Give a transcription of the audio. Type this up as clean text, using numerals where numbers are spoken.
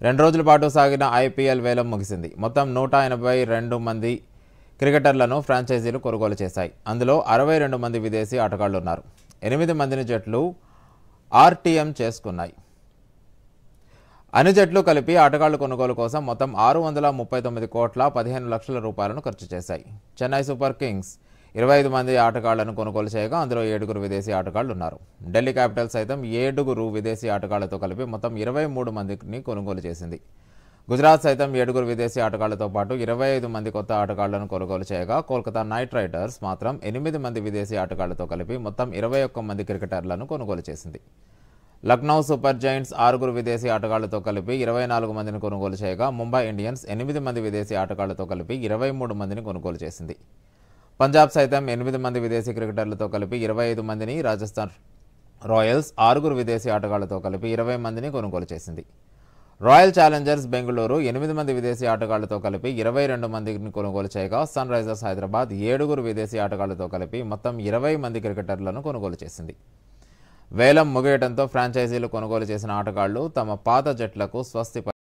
2 రోజుల పాటు సాగిన ఐపీఎల్ వేలం ముగిసింది. మొత్తం 182 మంది క్రికెటర్లను ఫ్రాంచైజీలు కొనుగోలు చేశాయి. అందులో 62 మంది విదేశీ ఆటగాళ్లు ఉన్నారు. 8 మందిని జట్లు ఆర్టీఎం చేసుకున్నాయి. అన్ని జట్లు కలిపి ఆటగాళ్ల కొనుగోలు కోసం మొత్తం 639 కోట్ల 15 లక్షల రూపాయలను ఖర్చు చేశాయి. చెన్నై సూపర్ కింగ్స్ 25 మంది ఆటగాళ్లను కొనుగోలు చేయగా అందులో 7 విదేశీ ఆటగాళ్లు ఉన్నారు. ఢిల్లీ క్యాపిటల్స్ సైతం 7 విదేశీ ఆటగాళ్లతో కలిపి మొత్తం 23 మందిని కొనుగోలు చేసింది. గుజరాత్ సైతం 7 విదేశీ ఆటగాళ్లతో పాటు 25 మంది కొత్త ఆటగాళ్లను కొనుగోలు చేయగా కోల్కతా నైట్ రైడర్స్ మాత్రం 8 మంది విదేశీ ఆటగాళ్లతో కలిపి మొత్తం 21 మంది క్రికెటర్లను కొనుగోలు చేసింది. లక్నో సూపర్ జైంట్స్ 6 విదేశీ ఆటగాళ్లతో కలిపి 24 మందిని కొనుగోలు చేయగా ముంబై ఇండియన్స్ 8 మంది విదేశీ ఆటగాళ్లతో కలిపి 23 మందిని కొనుగోలు చేసింది. పంజాబ్ సైతం 8 మంది విదేశీ క్రికెటర్లతో కలిపి 25 మందిని, రాజస్థాన్ రాయల్స్ 6 విదేశీ ఆటగాళ్లతో కలిపి 20 మందిని కొనుగోలు చేసింది. రాయల్ ఛాలెంజర్స్ బెంగళూరు 8 మంది విదేశీ ఆటగాళ్లతో కలిపి 22 మందిని కొనుగోలు చేయగా సన్ రైజర్స్ హైదరాబాద్ 7 విదేశీ ఆటగాళ్లతో కలిపి మొత్తం 20 మంది క్రికెటర్లను కొనుగోలు చేసింది. వేలం ముగియడంతో ఫ్రాంచైజీలు కొనుగోలు చేసిన ఆటగాళ్లు తమ పాత జట్లకు స్వస్తి